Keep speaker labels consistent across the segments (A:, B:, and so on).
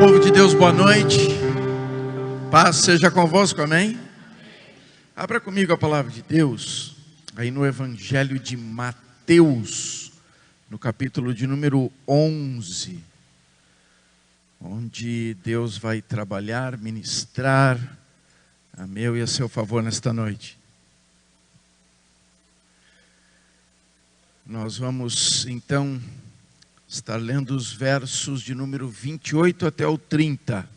A: Povo de Deus, boa noite. Paz seja convosco, amém? Abra comigo a palavra de Deus, aí no Evangelho de Mateus, no capítulo de número 11, onde Deus vai trabalhar, ministrar a meu e a seu favor nesta noite. Nós vamos então estar lendo os versos de número 28 até o 30.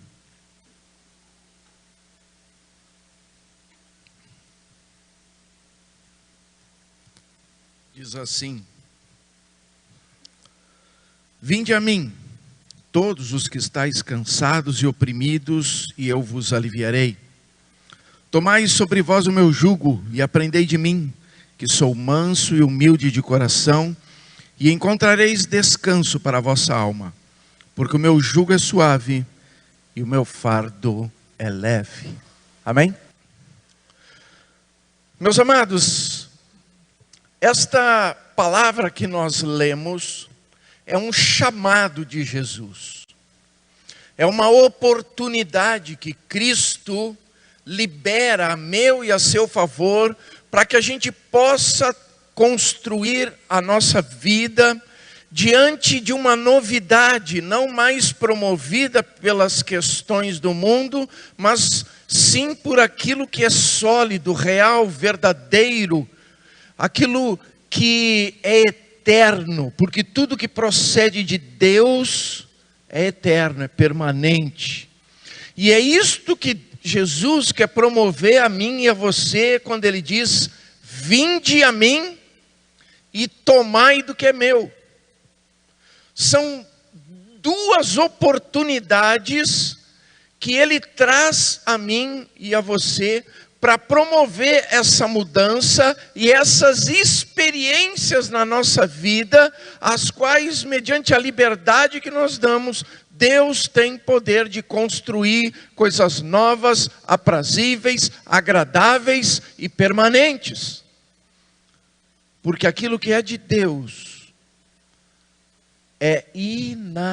A: Diz assim: Vinde a mim, todos os que estáis cansados e oprimidos, e eu vos aliviarei. Tomai sobre vós o meu jugo e aprendei de mim, que sou manso e humilde de coração, e encontrareis descanso para a vossa alma, porque o meu jugo é suave e o meu fardo é leve. Amém? Meus amados, esta palavra que nós lemos é um chamado de Jesus. É uma oportunidade que Cristo libera a meu e a seu favor para que a gente possa construir a nossa vida diante de uma novidade, não mais promovida pelas questões do mundo, mas sim por aquilo que é sólido, real, verdadeiro, aquilo que é eterno, porque tudo que procede de Deus é eterno, é permanente. E é isto que Jesus quer promover a mim e a você quando Ele diz: vinde a mim e tomai do que é meu. São duas oportunidades que Ele traz a mim e a você para promover essa mudança e essas experiências na nossa vida, as quais, mediante a liberdade que nós damos, Deus tem poder de construir coisas novas, aprazíveis, agradáveis e permanentes. Porque aquilo que é de Deus é inabalável.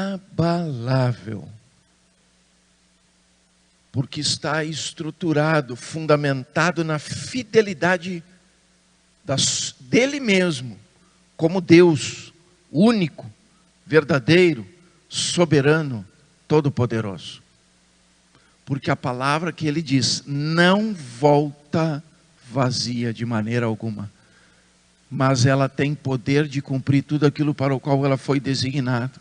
A: Porque está estruturado, fundamentado na fidelidade dele mesmo, como Deus, único, verdadeiro, soberano, todo-poderoso. Porque a palavra que ele diz não volta vazia de maneira alguma, mas ela tem poder de cumprir tudo aquilo para o qual ela foi designada.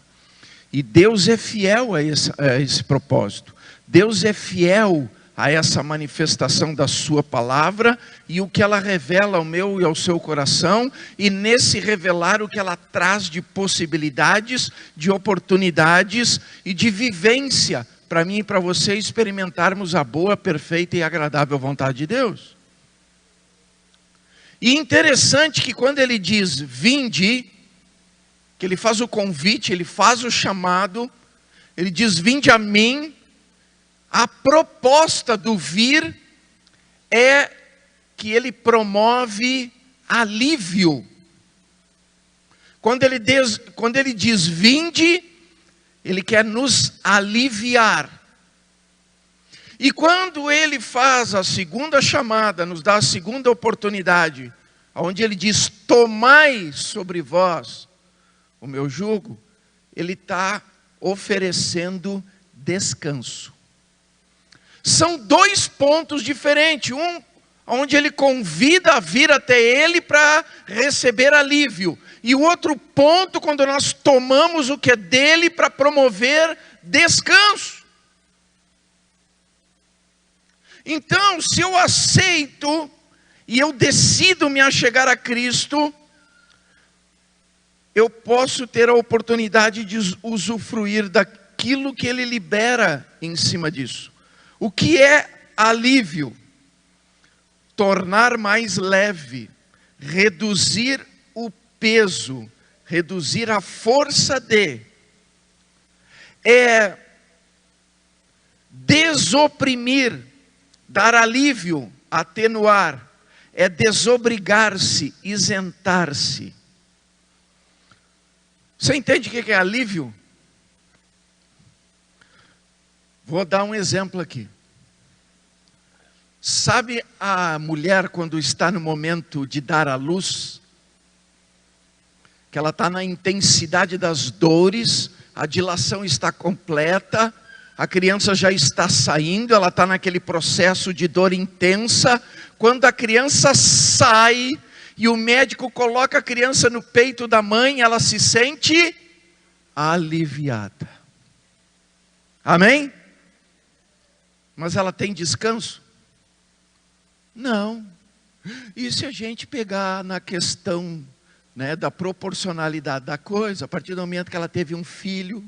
A: E Deus é fiel a esse propósito. Deus é fiel a essa manifestação da sua palavra e o que ela revela ao meu e ao seu coração, e nesse revelar o que ela traz de possibilidades, de oportunidades e de vivência para mim e para você experimentarmos a boa, perfeita e agradável vontade de Deus. E interessante que quando ele diz vinde, que ele faz o convite, ele faz o chamado, ele diz vinde a mim. A proposta do vir é que ele promove alívio. Quando ele diz vinde, ele quer nos aliviar. E quando ele faz a segunda chamada, nos dá a segunda oportunidade, onde ele diz tomai sobre vós o meu jugo, ele está oferecendo descanso. São dois pontos diferentes, um onde ele convida a vir até ele para receber alívio, e o outro ponto quando nós tomamos o que é dele para promover descanso. Então, se eu aceito e eu decido me achegar a Cristo, eu posso ter a oportunidade de usufruir daquilo que ele libera em cima disso. O que é alívio? Tornar mais leve, reduzir o peso, reduzir a força é desoprimir, dar alívio, atenuar, é desobrigar-se, isentar-se. Você entende o que é alívio? Vou dar um exemplo aqui. Sabe a mulher quando está no momento de dar à luz? Que ela está na intensidade das dores, a dilação está completa, a criança já está saindo, ela está naquele processo de dor intensa. Quando a criança sai e o médico coloca a criança no peito da mãe, ela se sente aliviada. Amém? Mas ela tem descanso? Não. E se a gente pegar na questão, né, da proporcionalidade da coisa, a partir do momento que ela teve um filho,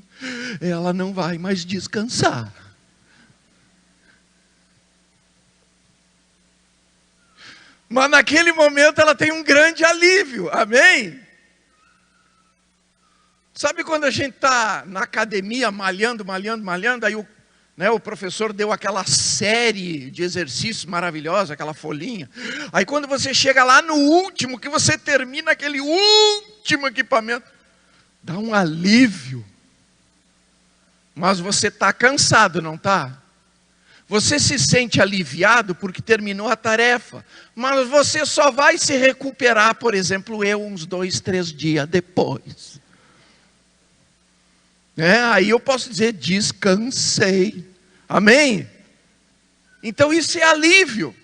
A: ela não vai mais descansar. Mas naquele momento ela tem um grande alívio, amém? Sabe quando a gente está na academia malhando, aí o professor deu aquela série de exercícios maravilhosos, aquela folhinha. Aí quando você chega lá no último, que você termina aquele último equipamento, dá um alívio. Mas você está cansado, não está? Você se sente aliviado porque terminou a tarefa. Mas você só vai se recuperar, por exemplo, uns 2, 3 dias depois. Aí eu posso dizer, descansei. Amém? Então isso é alívio.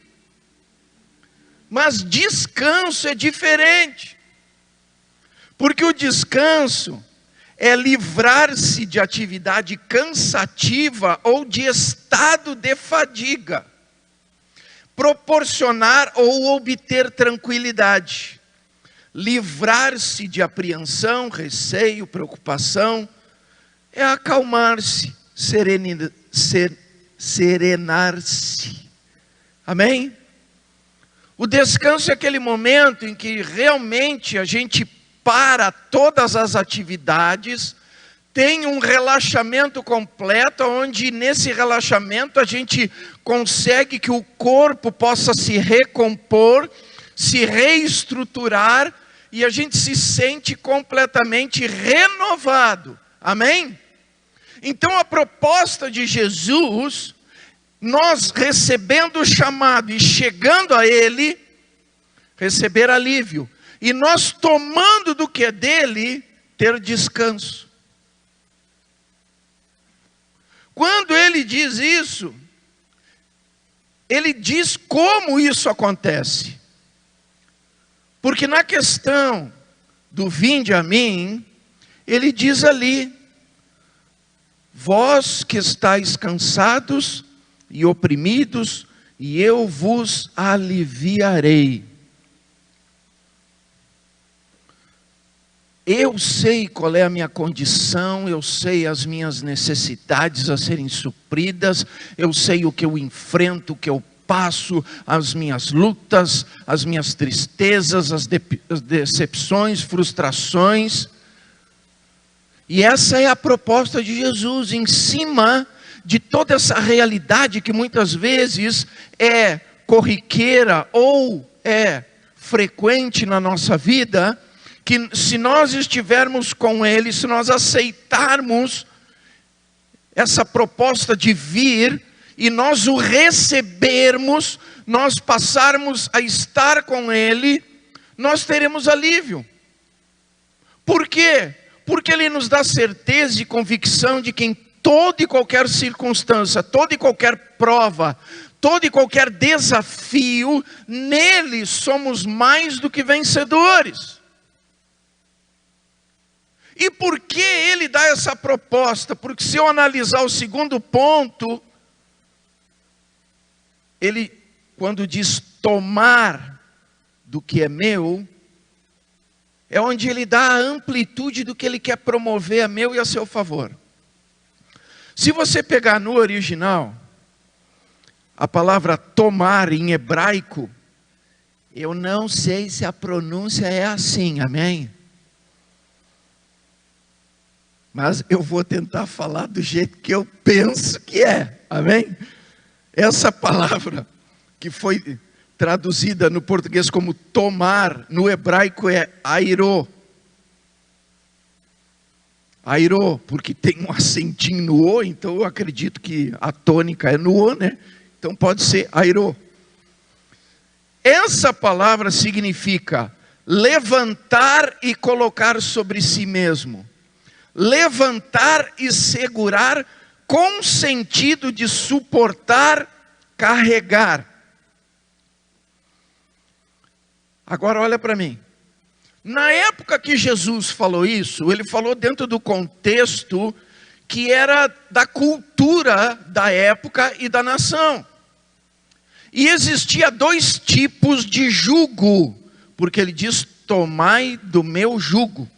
A: Mas descanso é diferente. Porque o descanso é livrar-se de atividade cansativa ou de estado de fadiga. Proporcionar ou obter tranquilidade. Livrar-se de apreensão, receio, preocupação. É acalmar-se, serenar-se. Amém? O descanso é aquele momento em que realmente a gente para todas as atividades, tem um relaxamento completo, onde nesse relaxamento a gente consegue que o corpo possa se recompor, se reestruturar, e a gente se sente completamente renovado. Amém? Então a proposta de Jesus, nós recebendo o chamado e chegando a Ele, receber alívio. E nós tomando do que é dele, ter descanso. Quando ele diz isso, ele diz como isso acontece. Porque na questão do vinde a mim, ele diz ali, vós que estáis cansados e oprimidos, e eu vos aliviarei. Eu sei qual é a minha condição, eu sei as minhas necessidades a serem supridas, eu sei o que eu enfrento, o que eu passo, as minhas lutas, as minhas tristezas, as decepções, frustrações. E essa é a proposta de Jesus, em cima de toda essa realidade que muitas vezes é corriqueira ou é frequente na nossa vida, que se nós estivermos com Ele, se nós aceitarmos essa proposta de vir, e nós o recebermos, nós passarmos a estar com Ele, nós teremos alívio. Por quê? Porque Ele nos dá certeza e convicção de que em toda e qualquer circunstância, toda e qualquer prova, todo e qualquer desafio, nele somos mais do que vencedores. E por que ele dá essa proposta? Porque se eu analisar o segundo ponto, ele, quando diz tomar do que é meu, é onde ele dá a amplitude do que ele quer promover a meu e a seu favor. Se você pegar no original, a palavra tomar em hebraico, eu não sei se a pronúncia é assim, amém? Mas eu vou tentar falar do jeito que eu penso que é, amém? Essa palavra que foi traduzida no português como tomar, no hebraico é airo. Airô, porque tem um acentinho no O, então eu acredito que a tônica é no O, né? Então pode ser airô. Essa palavra significa levantar e colocar sobre si mesmo. Levantar e segurar com sentido de suportar, carregar. Agora olha para mim. Na época que Jesus falou isso, ele falou dentro do contexto que era da cultura da época e da nação. E existia 2 tipos de jugo, porque ele diz, tomai do meu jugo.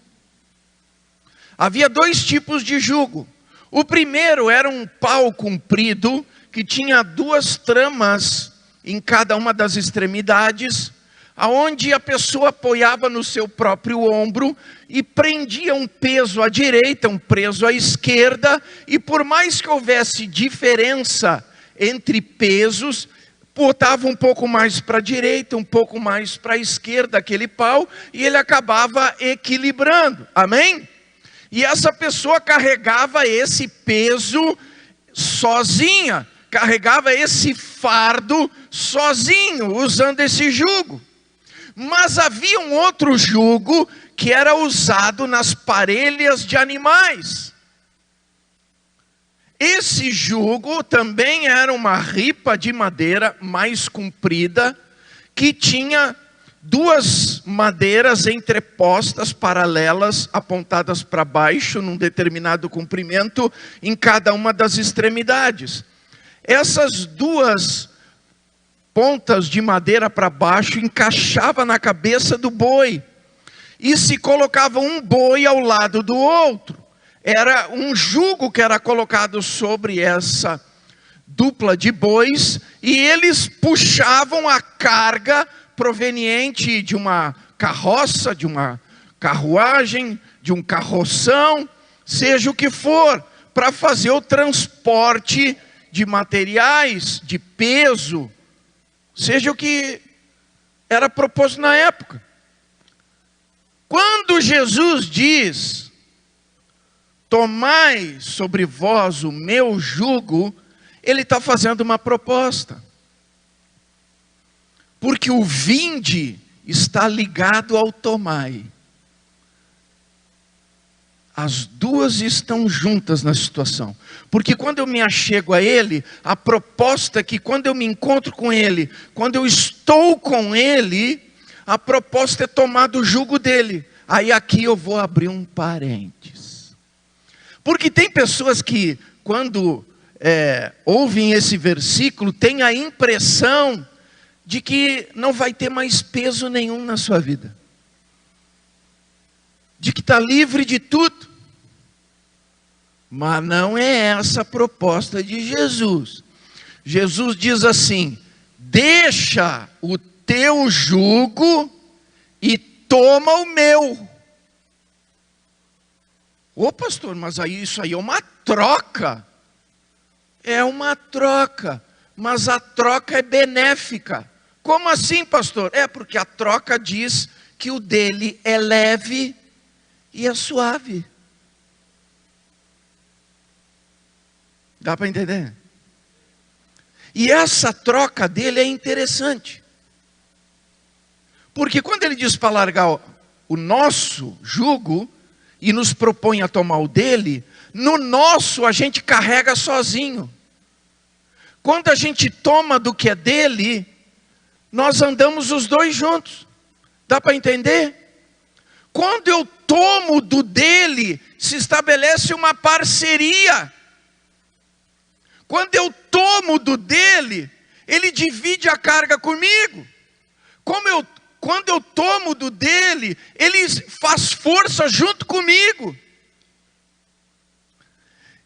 A: Havia 2 tipos de jugo. O primeiro era um pau comprido, que tinha 2 tramas em cada uma das extremidades, aonde a pessoa apoiava no seu próprio ombro e prendia um peso à direita, um peso à esquerda, e por mais que houvesse diferença entre pesos, botava um pouco mais para a direita, um pouco mais para a esquerda aquele pau, e ele acabava equilibrando, amém? E essa pessoa carregava esse peso sozinha, carregava esse fardo sozinho, usando esse jugo. Mas havia um outro jugo que era usado nas parelhas de animais. Esse jugo também era uma ripa de madeira mais comprida, que tinha 2 madeiras entrepostas, paralelas, apontadas para baixo, num determinado comprimento, em cada uma das extremidades. Essas 2 pontas de madeira para baixo encaixava na cabeça do boi, e se colocava um boi ao lado do outro. Era um jugo que era colocado sobre essa dupla de bois, e eles puxavam a carga proveniente de uma carroça, de uma carruagem, de um carroção, seja o que for, para fazer o transporte de materiais, de peso, seja o que era proposto na época. Quando Jesus diz, tomai sobre vós o meu jugo, ele está fazendo uma proposta. Porque o vinde está ligado ao tomai. As 2 estão juntas na situação. Porque quando eu me achego a Ele, a proposta é que quando eu me encontro com Ele, quando eu estou com Ele, a proposta é tomar do jugo dele. Aí aqui eu vou abrir um parênteses. Porque tem pessoas que quando ouvem esse versículo, têm a impressão de que não vai ter mais peso nenhum na sua vida. De que está livre de tudo. Mas não é essa a proposta de Jesus. Jesus diz assim, deixa o teu jugo e toma o meu. Ô pastor, mas aí isso aí é uma troca. É uma troca, mas a troca é benéfica. Como assim, pastor? É porque a troca diz que o dele é leve e é suave. Dá para entender? E essa troca dele é interessante. Porque quando ele diz para largar o nosso jugo e nos propõe a tomar o dele, no nosso a gente carrega sozinho. Quando a gente toma do que é dele, nós andamos os 2 juntos. Dá para entender? Quando eu tomo do dele, se estabelece uma parceria. Quando eu tomo do dele, ele divide a carga comigo. Quando eu tomo do dele, ele faz força junto comigo.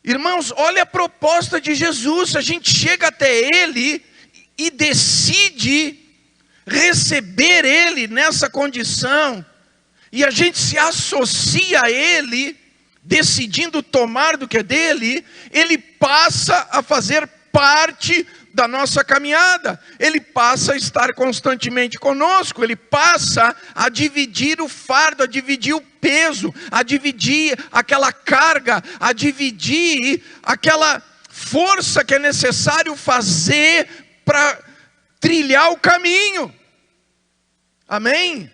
A: Irmãos, olha a proposta de Jesus. A gente chega até ele e decide receber ele nessa condição, e a gente se associa a ele, decidindo tomar do que é dele, ele passa a fazer parte da nossa caminhada. Ele passa a estar constantemente conosco, ele passa a dividir o fardo, a dividir o peso, a dividir aquela carga, a dividir aquela força que é necessário fazer para trilhar o caminho. Amém?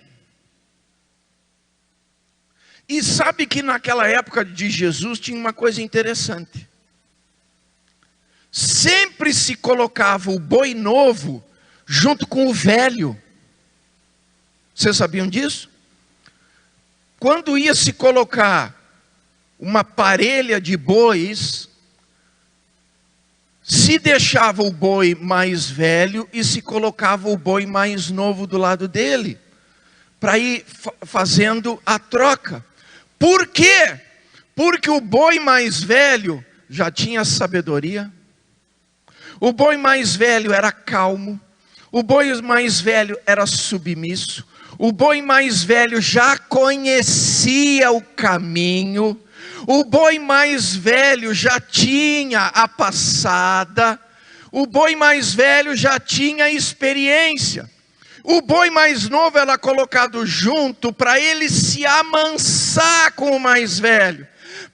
A: E sabe que naquela época de Jesus tinha uma coisa interessante. Sempre se colocava o boi novo junto com o velho. Vocês sabiam disso? Quando ia se colocar uma parelha de bois, se deixava o boi mais velho e se colocava o boi mais novo do lado dele, para ir fazendo a troca. Por quê? Porque o boi mais velho já tinha sabedoria, o boi mais velho era calmo, o boi mais velho era submisso, o boi mais velho já conhecia o caminho, o boi mais velho já tinha a passada, o boi mais velho já tinha experiência. O boi mais novo era colocado junto para ele se amansar com o mais velho,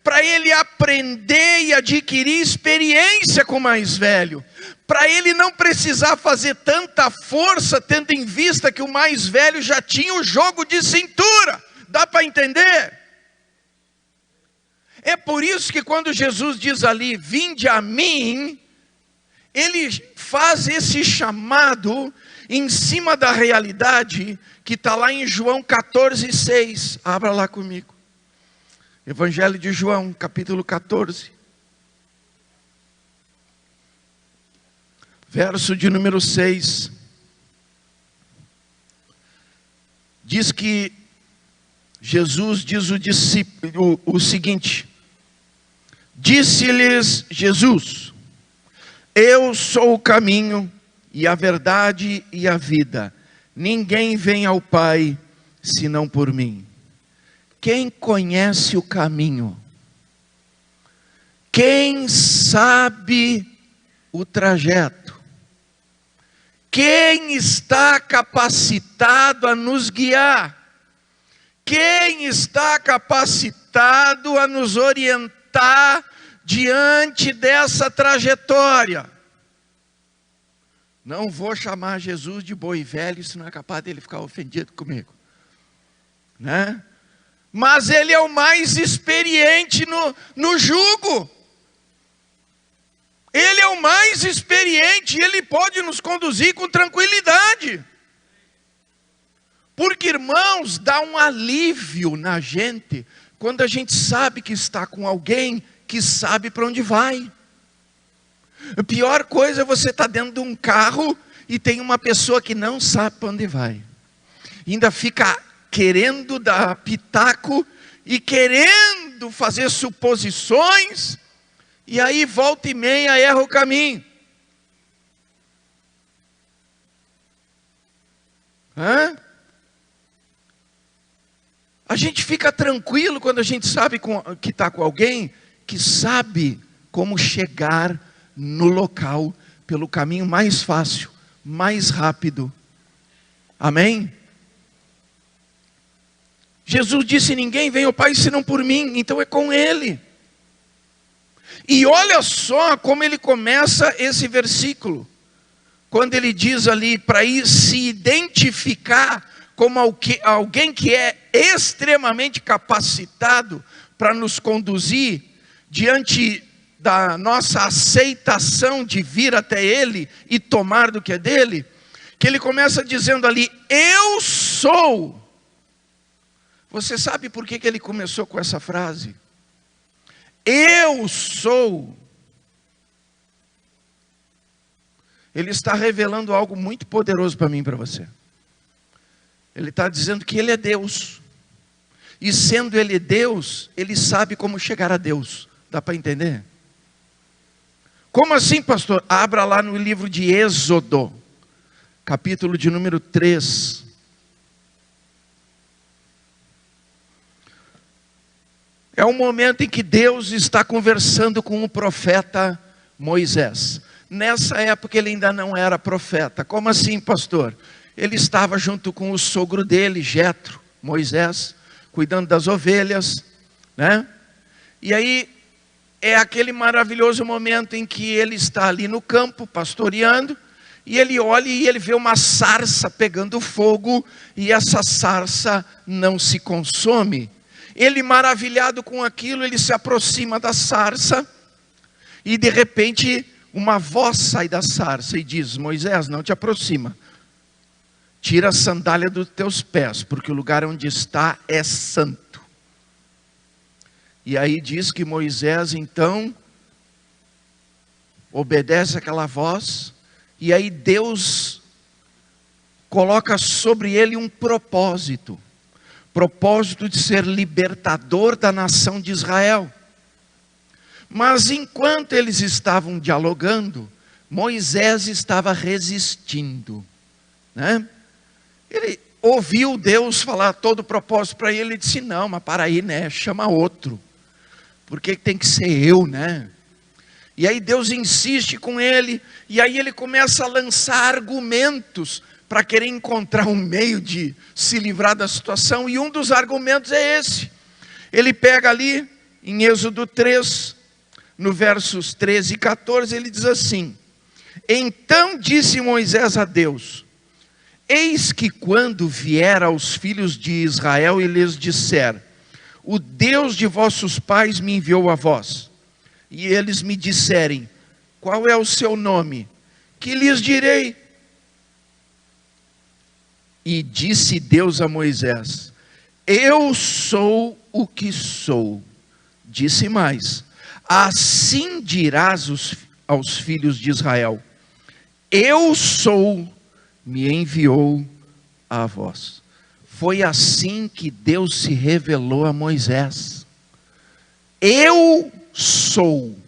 A: para ele aprender e adquirir experiência com o mais velho, para ele não precisar fazer tanta força, tendo em vista que o mais velho já tinha o jogo de cintura. Dá para entender? É por isso que quando Jesus diz ali, vinde a mim, ele faz esse chamado em cima da realidade que está lá em João 14,6. Abra lá comigo. Evangelho de João, capítulo 14. Verso de número 6. Diz que Jesus diz o seguinte: disse-lhes Jesus, eu sou o caminho e a verdade e a vida. Ninguém vem ao Pai senão por mim. Quem conhece o caminho? Quem sabe o trajeto? Quem está capacitado a nos guiar? Quem está capacitado a nos orientar diante dessa trajetória? Não vou chamar Jesus de boi velho, senão é capaz dele ficar ofendido comigo, né? Mas ele é o mais experiente no jugo. Ele é o mais experiente e ele pode nos conduzir com tranquilidade. Porque, irmãos, dá um alívio na gente quando a gente sabe que está com alguém que sabe para onde vai. A pior coisa é você estar dentro de um carro e tem uma pessoa que não sabe para onde vai. Ainda fica querendo dar pitaco e querendo fazer suposições, e aí volta e meia erra o caminho. A gente fica tranquilo quando a gente sabe que está com alguém que sabe como chegar no local pelo caminho mais fácil, mais rápido. Amém? Jesus disse, ninguém vem ao Pai senão por mim, então é com Ele. E olha só como ele começa esse versículo, quando ele diz ali, para ir se identificar como alguém que é extremamente capacitado para nos conduzir diante da nossa aceitação de vir até Ele e tomar do que é dele, que ele começa dizendo ali, eu sou. Você sabe por que ele começou com essa frase? Eu sou. Ele está revelando algo muito poderoso para mim e para você. Ele está dizendo que Ele é Deus. E sendo Ele Deus, Ele sabe como chegar a Deus. Dá para entender? Como assim, pastor? Abra lá no livro de Êxodo, capítulo de número 3. É um momento em que Deus está conversando com o profeta Moisés. nessa época ele ainda não era profeta. Como assim, pastor? Ele estava junto com o sogro dele, Jetro, Moisés, cuidando das ovelhas, né? E aí é aquele maravilhoso momento em que ele está ali no campo, pastoreando, e ele olha e ele vê uma sarça pegando fogo, e essa sarça não se consome. Ele, maravilhado com aquilo, ele se aproxima da sarça, e de repente uma voz sai da sarça e diz: Moisés, não te aproxima, tira a sandália dos teus pés, porque o lugar onde está é santo. E aí diz que Moisés então obedece àquela voz, e aí Deus coloca sobre ele um propósito de ser libertador da nação de Israel. Mas enquanto eles estavam dialogando, Moisés estava resistindo, né? Ele ouviu Deus falar todo o propósito para ele, ele disse: não, mas para aí, né, chama outro, porque tem que ser eu, né? E aí Deus insiste com ele, e aí ele começa a lançar argumentos para querer encontrar um meio de se livrar da situação, e um dos argumentos é esse. Ele pega ali, em Êxodo 3, no versos 13 e 14, ele diz assim: então disse Moisés a Deus: eis que quando vier aos filhos de Israel e lhes disser: o Deus de vossos pais me enviou a vós, e eles me disserem: qual é o seu nome? Que lhes direi? E disse Deus a Moisés: eu sou o que sou. Disse mais: assim dirás aos filhos de Israel: eu sou, me enviou a vós. Foi assim que Deus se revelou a Moisés: eu sou.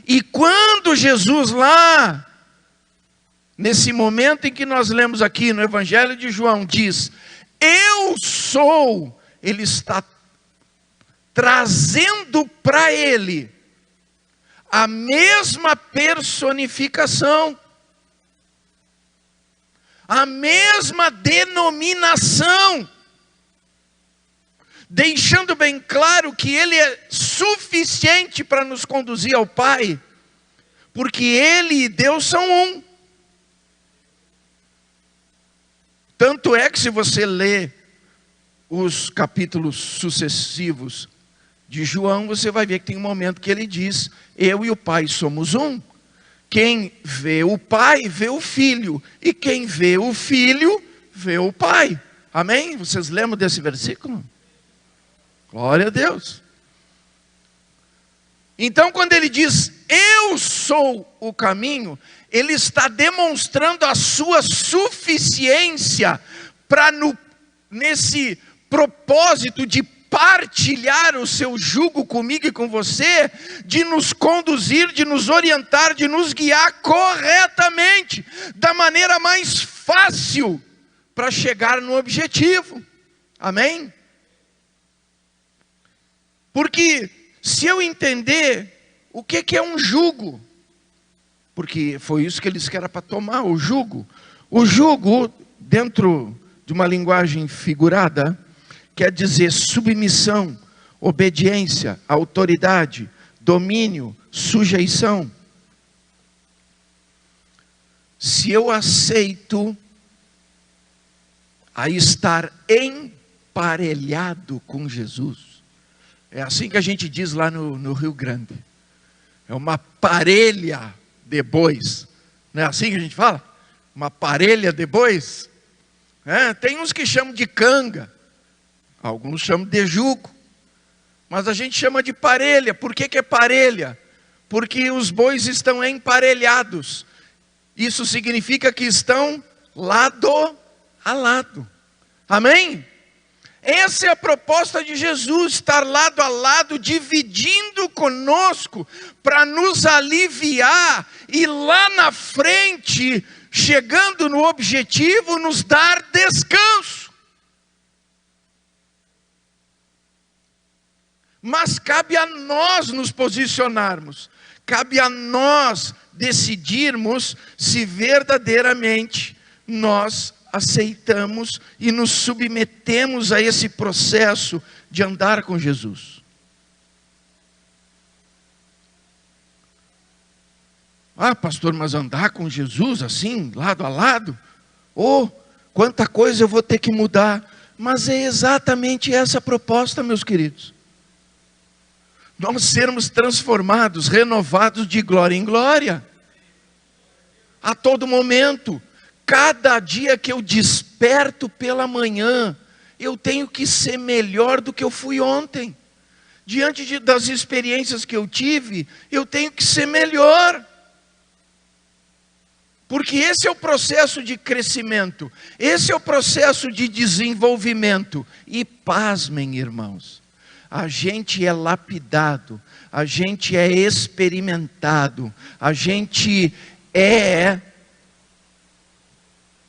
A: E quando Jesus lá, nesse momento em que nós lemos aqui no Evangelho de João, diz: eu sou, ele está trazendo para ele a mesma personificação, a mesma denominação, deixando bem claro que ele é suficiente para nos conduzir ao Pai, porque ele e Deus são um. Tanto é que se você lê os capítulos sucessivos de João, você vai ver que tem um momento que ele diz: eu e o Pai somos um. Quem vê o Pai, vê o Filho. E quem vê o Filho, vê o Pai. Amém? Vocês lembram desse versículo? Glória a Deus. Então, quando ele diz: eu sou o caminho, ele está demonstrando a sua suficiência para nesse propósito de partilhar o seu jugo comigo e com você, de nos conduzir, de nos orientar, de nos guiar corretamente, da maneira mais fácil para chegar no objetivo. Amém? Porque se eu entender o que é um jugo, porque foi isso que eles querem para tomar, o jugo. O jugo, dentro de uma linguagem figurada, quer dizer submissão, obediência, autoridade, domínio, sujeição. Se eu aceito a estar emparelhado com Jesus, é assim que a gente diz lá no Rio Grande, é uma parelha de bois, não é assim que a gente fala? Uma parelha de bois? Tem uns que chamam de canga, alguns chamam de jugo, mas a gente chama de parelha. Por que é parelha? Porque os bois estão emparelhados. Isso significa que estão lado a lado. Amém? Essa é a proposta de Jesus, estar lado a lado, dividindo conosco, para nos aliviar e lá na frente, chegando no objetivo, nos dar descanso. Mas cabe a nós nos posicionarmos, cabe a nós decidirmos se verdadeiramente nós aceitamos e nos submetemos a esse processo de andar com Jesus. Ah, pastor, mas andar com Jesus assim, lado a lado? Oh, quanta coisa eu vou ter que mudar. Mas é exatamente essa a proposta, meus queridos. Nós sermos transformados, renovados de glória em glória. A todo momento. Cada dia que eu desperto pela manhã, eu tenho que ser melhor do que eu fui ontem. Diante das experiências que eu tive, eu tenho que ser melhor. Porque esse é o processo de crescimento, esse é o processo de desenvolvimento. E pasmem, irmãos, a gente é lapidado, a gente é experimentado, a gente é,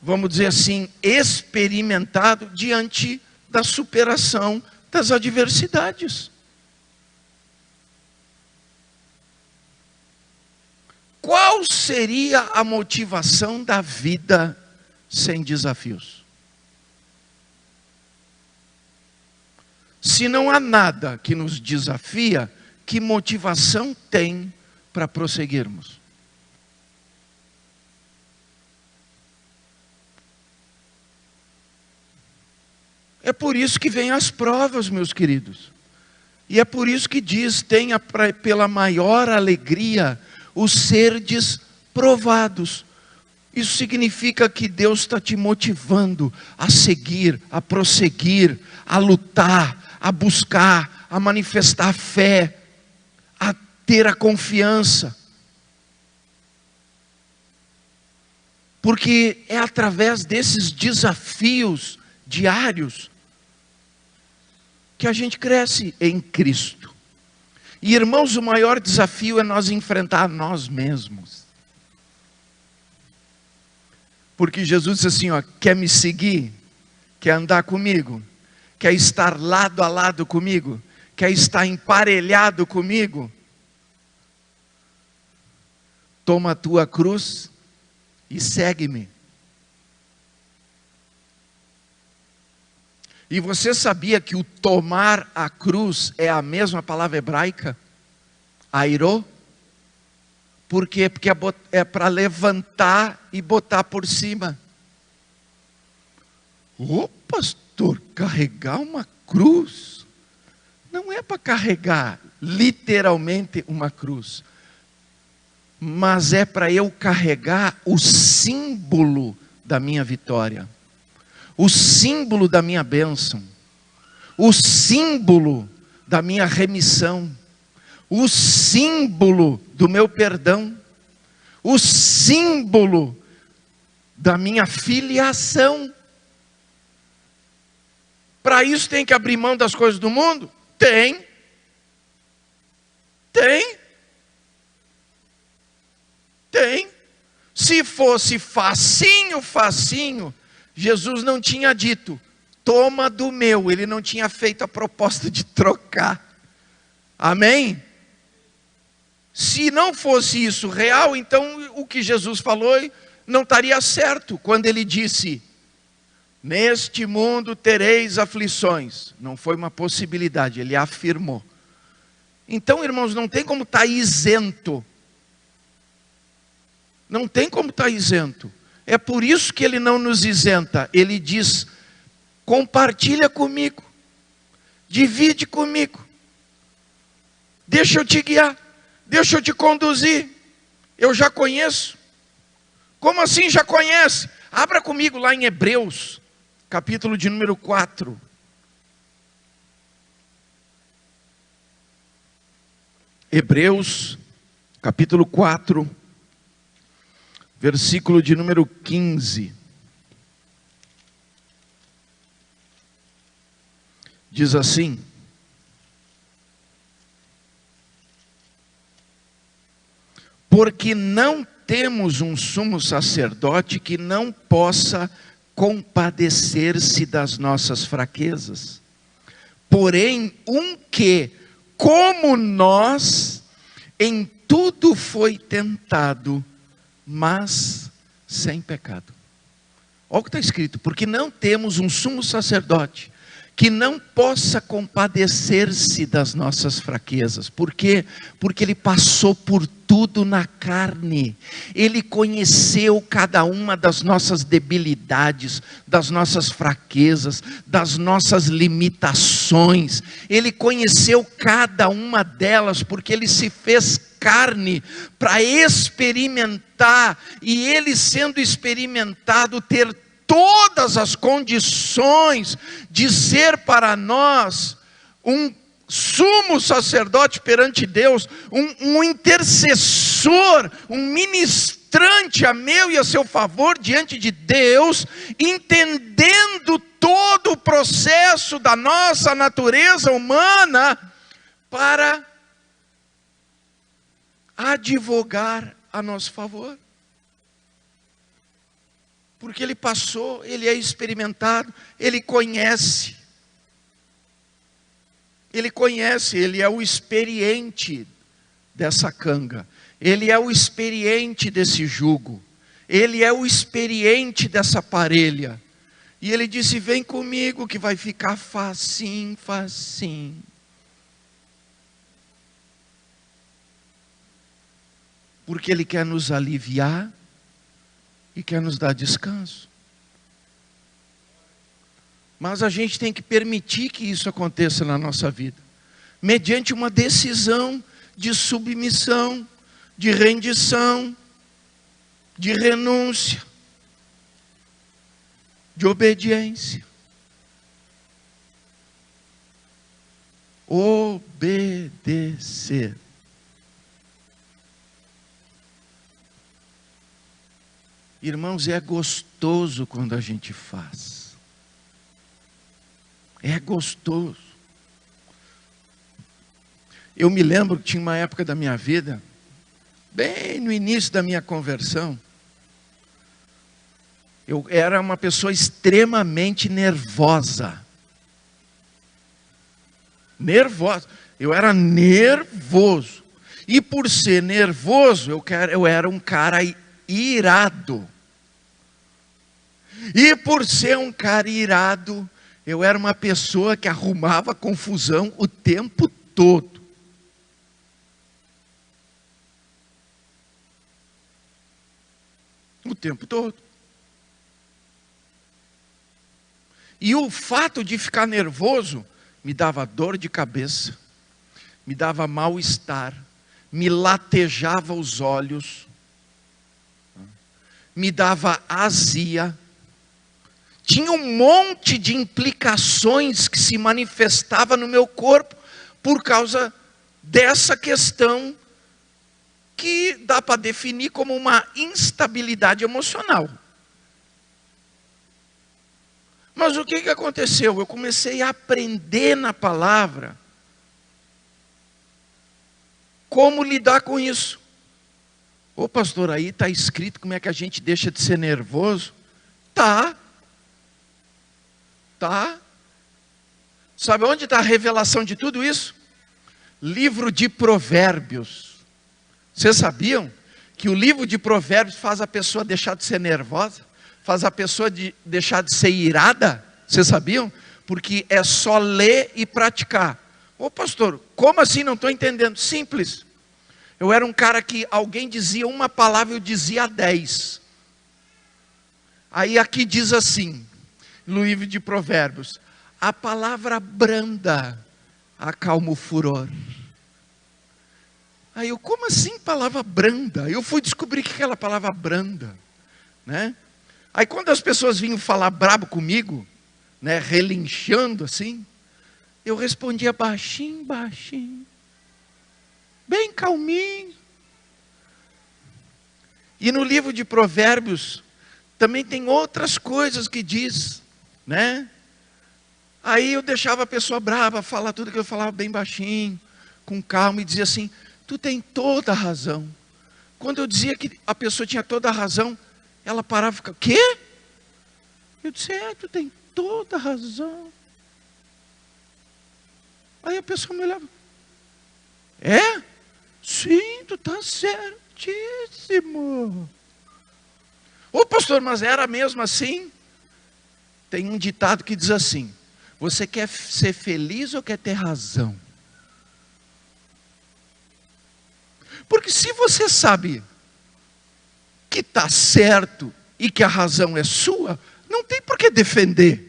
A: vamos dizer assim, experimentado diante da superação das adversidades. Qual seria a motivação da vida sem desafios? Se não há nada que nos desafia, que motivação tem para prosseguirmos? É por isso que vêm as provas, meus queridos. E é por isso que diz, tenha pela maior alegria os serdes provados. Isso significa que Deus está te motivando a seguir, a prosseguir, a lutar, a buscar, a manifestar a fé, a ter a confiança. Porque é através desses desafios diários que a gente cresce em Cristo. E irmãos, o maior desafio é nós enfrentar nós mesmos. Porque Jesus disse assim, ó, quer me seguir? Quer andar comigo? Quer estar lado a lado comigo? Quer estar emparelhado comigo? Toma a tua cruz e segue-me. E você sabia que o tomar a cruz é a mesma palavra hebraica? Airô? Por quê? Porque é para levantar e botar por cima. Ô pastor, carregar uma cruz? Não é para carregar literalmente uma cruz. Mas é para eu carregar o símbolo da minha vitória. O símbolo da minha bênção, o símbolo da minha remissão, o símbolo do meu perdão, o símbolo da minha filiação. Para isso tem que abrir mão das coisas do mundo? Tem. Se fosse facinho, Jesus não tinha dito, toma do meu. Ele não tinha feito a proposta de trocar. Amém? Se não fosse isso real, então o que Jesus falou não estaria certo. Quando ele disse, neste mundo tereis aflições. Não foi uma possibilidade, ele afirmou. Então, irmãos, não tem como estar isento. Não tem como estar isento. É por isso que ele não nos isenta. Ele diz, compartilha comigo. Divide comigo. Deixa eu te guiar. Deixa eu te conduzir. Eu já conheço. Como assim já conhece? Abra comigo lá em Hebreus, capítulo de número 4. Hebreus, capítulo 4. Versículo de número 15. Diz assim: porque não temos um sumo sacerdote que não possa compadecer-se das nossas fraquezas, porém um que, como nós, em tudo foi tentado, mas sem pecado. Olha o que está escrito: porque não temos um sumo sacerdote que não possa compadecer-se das nossas fraquezas. Por quê? Porque ele passou por tudo na carne. Ele conheceu cada uma das nossas debilidades, das nossas fraquezas, das nossas limitações. Ele conheceu cada uma delas, porque ele se fez carne para experimentar, e ele, sendo experimentado, ter todas as condições de ser para nós um sumo sacerdote perante Deus, um intercessor, um ministrante a meu e a seu favor diante de Deus, entendendo todo o processo da nossa natureza humana para advogar a nosso favor. Porque ele passou, ele é experimentado, ele conhece, ele é o experiente dessa canga, ele é o experiente desse jugo, ele é o experiente dessa parelha. E ele disse: vem comigo que vai ficar facinho, facinho. Porque ele quer nos aliviar e quer nos dar descanso. Mas a gente tem que permitir que isso aconteça na nossa vida, mediante uma decisão de submissão, de rendição, de renúncia, de obediência. Obedecer. Irmãos, é gostoso quando a gente faz. É gostoso. Eu me lembro que tinha uma época da minha vida, bem no início da minha conversão, eu era uma pessoa extremamente nervosa. Eu era nervoso. E por ser nervoso, eu era um cara irado. E por ser um cara irado, eu era uma pessoa que arrumava confusão o tempo todo. O tempo todo. E o fato de ficar nervoso me dava dor de cabeça, me dava mal-estar, me latejava os olhos, me dava azia. Tinha um monte de implicações que se manifestava no meu corpo por causa dessa questão que dá para definir como uma instabilidade emocional. Mas o que aconteceu? Eu comecei a aprender na palavra como lidar com isso. Ô pastor, aí está escrito como é que a gente deixa de ser nervoso? Tá. Sabe onde está a revelação de tudo isso? Livro de Provérbios. Vocês sabiam que o livro de Provérbios faz a pessoa deixar de ser nervosa? Faz a pessoa deixar de ser irada? Vocês sabiam? Porque é só ler e praticar. Ô pastor, como assim? Não estou entendendo. Simples. Eu era um cara que alguém dizia uma palavra, eu dizia 10. Aí aqui diz assim, no livro de Provérbios: a palavra branda acalma o furor. Aí eu, como assim palavra branda? Eu fui descobrir que aquela palavra branda, né? Aí quando as pessoas vinham falar brabo comigo, né, relinchando assim, eu respondia baixinho, baixinho, bem calminho. E no livro de Provérbios também tem outras coisas que diz, né? Aí eu deixava a pessoa brava falar tudo que eu falava bem baixinho, com calma, e dizia assim: tu tem toda a razão. Quando eu dizia que a pessoa tinha toda a razão, ela parava e ficava: quê? Eu disse: tu tem toda a razão. Aí a pessoa me olhava: É? Sim, tu está certíssimo. Ô pastor, mas era mesmo assim? Tem um ditado que diz assim: você quer ser feliz ou quer ter razão? Porque se você sabe que está certo e que a razão é sua, não tem por que defender.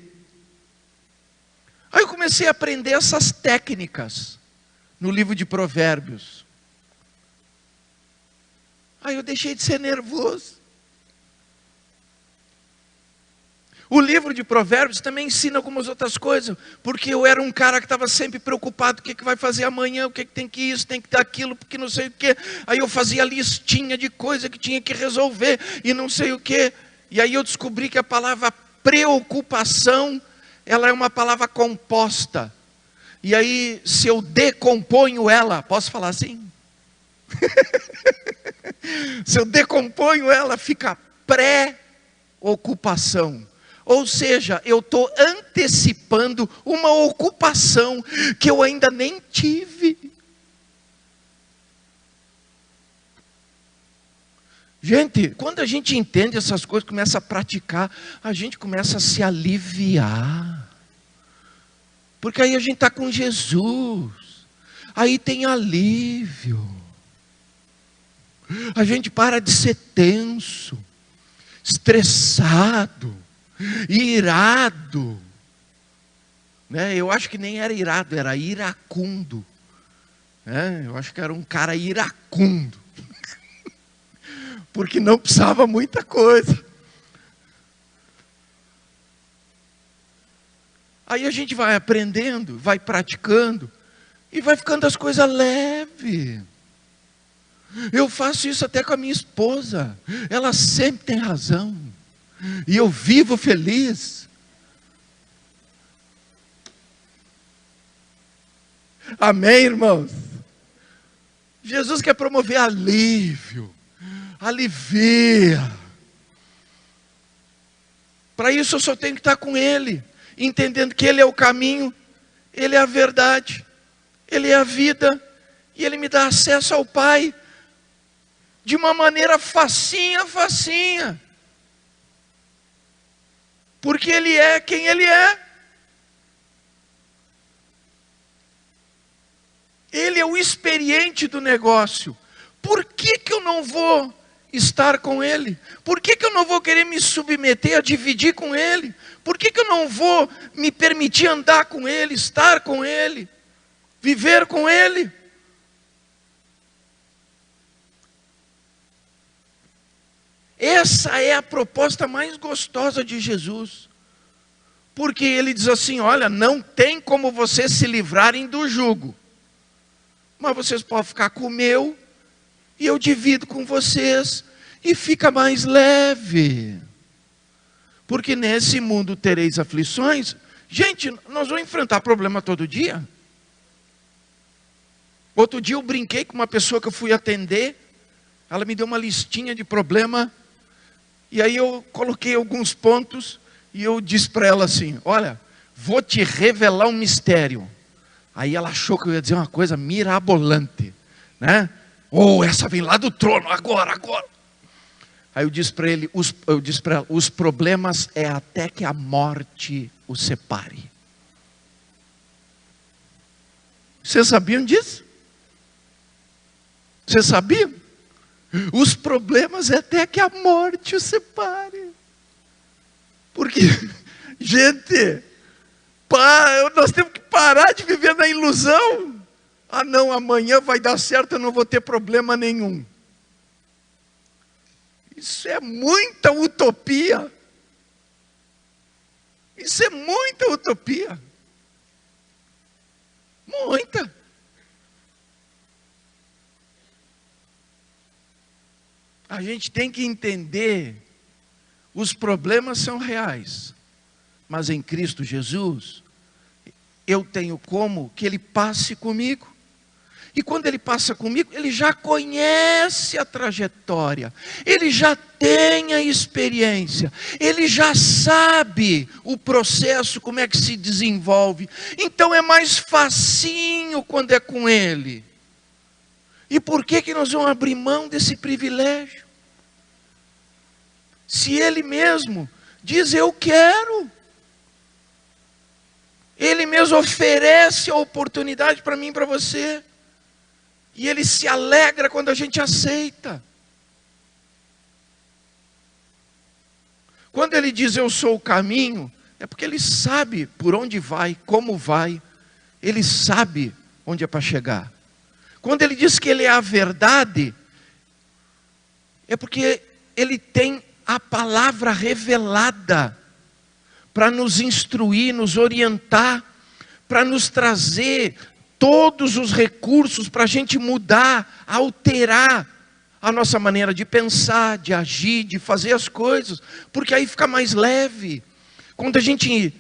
A: Aí eu comecei a aprender essas técnicas no livro de Provérbios. Aí eu deixei de ser nervoso. O livro de Provérbios também ensina algumas outras coisas, porque eu era um cara que estava sempre preocupado, o que vai fazer amanhã, o que tem que isso, tem que dar aquilo, porque não sei o que. Aí eu fazia listinha de coisa que tinha que resolver, e não sei o que. E aí eu descobri que a palavra preocupação, ela é uma palavra composta. E aí, se eu decomponho ela, posso falar assim? Se eu decomponho ela, fica pré-ocupação. Ou seja, eu estou antecipando uma ocupação que eu ainda nem tive. Gente, quando a gente entende essas coisas, começa a praticar, a gente começa a se aliviar. Porque aí a gente está com Jesus. Aí tem alívio. A gente para de ser tenso, estressado, irado, né? Eu acho que nem era irado, era iracundo, né? Eu acho que era um cara iracundo, porque não precisava muita coisa. Aí a gente vai aprendendo, vai praticando, e vai ficando as coisas leves. Eu faço isso até com a minha esposa, ela sempre tem razão. E eu vivo feliz. Amém, irmãos? Jesus quer promover alívio. Alivia. Para isso eu só tenho que estar com Ele, entendendo que Ele é o caminho, Ele é a verdade, Ele é a vida, e Ele me dá acesso ao Pai, de uma maneira facinha. Porque Ele é quem Ele é. Ele é o experiente do negócio. Por que eu não vou estar com Ele? Por que eu não vou querer me submeter a dividir com Ele? Por que eu não vou me permitir andar com Ele, estar com Ele, viver com Ele? Essa é a proposta mais gostosa de Jesus. Porque Ele diz assim: olha, não tem como vocês se livrarem do jugo. Mas vocês podem ficar com o meu, e eu divido com vocês, e fica mais leve. Porque nesse mundo tereis aflições. Gente, nós vamos enfrentar problema todo dia. Outro dia eu brinquei com uma pessoa que eu fui atender. Ela me deu uma listinha de problema. E aí eu coloquei alguns pontos. E eu disse para ela assim: olha, vou te revelar um mistério. Aí ela achou que eu ia dizer uma coisa mirabolante, né? Essa vem lá do trono, agora. Aí eu disse para ela: os problemas é até que a morte os separe. Vocês sabiam disso? Vocês sabiam? Os problemas é até que a morte os separe. Porque, gente, nós temos que parar de viver na ilusão. Ah não, amanhã vai dar certo, eu não vou ter problema nenhum. Isso é muita utopia. Isso é muita utopia. Muita. A gente tem que entender, os problemas são reais, mas em Cristo Jesus, eu tenho como que Ele passe comigo. E quando Ele passa comigo, Ele já conhece a trajetória, Ele já tem a experiência, Ele já sabe o processo, como é que se desenvolve. Então é mais facinho quando é com Ele. E por que nós vamos abrir mão desse privilégio? Se Ele mesmo diz, eu quero. Ele mesmo oferece a oportunidade para mim e para você. E Ele se alegra quando a gente aceita. Quando Ele diz, eu sou o caminho, é porque Ele sabe por onde vai, como vai. Ele sabe onde é para chegar. Quando Ele diz que Ele é a verdade, é porque Ele tem a palavra revelada para nos instruir, nos orientar, para nos trazer todos os recursos para a gente mudar, alterar a nossa maneira de pensar, de agir, de fazer as coisas, porque aí fica mais leve. Quando a gente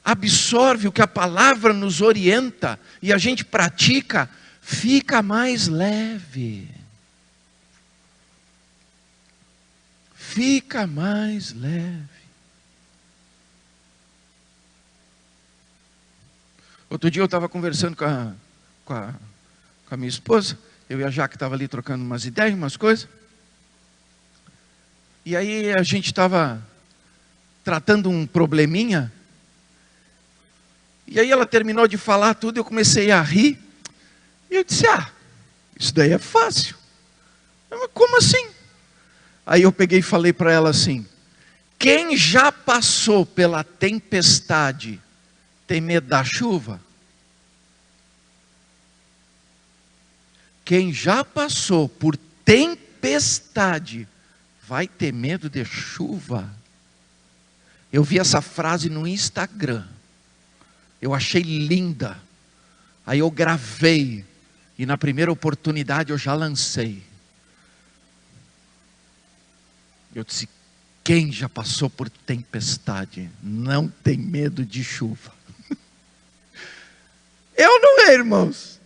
A: absorve o que a palavra nos orienta e a gente pratica, fica mais leve. Fica mais leve. Outro dia eu estava conversando com a minha esposa, eu e a Jaque estava ali trocando umas ideias, umas coisas, e aí a gente estava tratando um probleminha, e aí ela terminou de falar tudo, eu comecei a rir, e eu disse, isso daí é fácil. Mas como assim? Aí eu peguei e falei para ela assim, quem já passou pela tempestade, tem medo da chuva? Quem já passou por tempestade, vai ter medo de chuva? Eu vi essa frase no Instagram, eu achei linda, aí eu gravei, e na primeira oportunidade eu já lancei. Eu disse, quem já passou por tempestade, não tem medo de chuva. Eu não é, irmãos?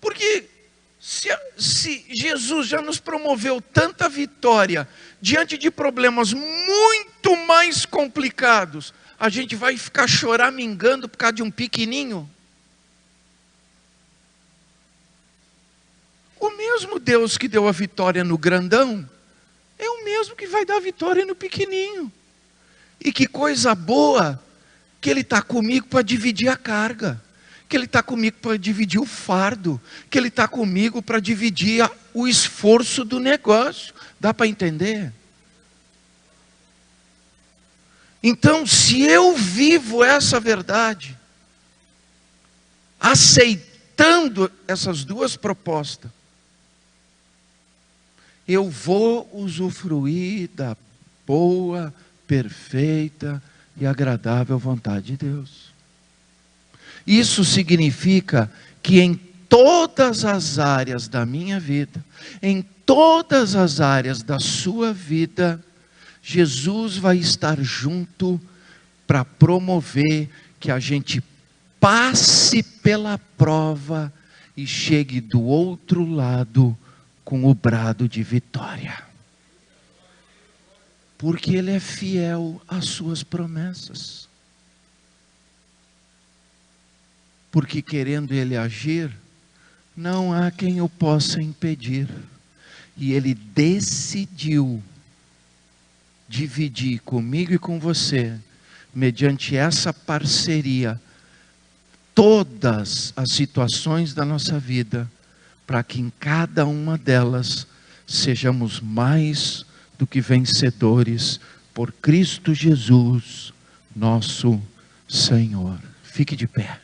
A: Porque se Jesus já nos promoveu tanta vitória, diante de problemas muito mais complicados, a gente vai ficar choramingando por causa de um pequenininho? O mesmo Deus que deu a vitória no grandão, é o mesmo que vai dar a vitória no pequenininho. E que coisa boa, que Ele está comigo para dividir a carga, que Ele está comigo para dividir o fardo, que Ele está comigo para dividir o esforço do negócio. Dá para entender? Então, se eu vivo essa verdade, aceitando essas duas propostas, eu vou usufruir da boa, perfeita e agradável vontade de Deus. Isso significa que em todas as áreas da minha vida, em todas as áreas da sua vida, Jesus vai estar junto para promover que a gente passe pela prova e chegue do outro lado com o brado de vitória. Porque Ele é fiel às suas promessas. Porque querendo Ele agir, não há quem o possa impedir. E Ele decidiu dividir comigo e com você, mediante essa parceria, todas as situações da nossa vida, para que em cada uma delas sejamos mais do que vencedores por Cristo Jesus, nosso Senhor. Fique de pé.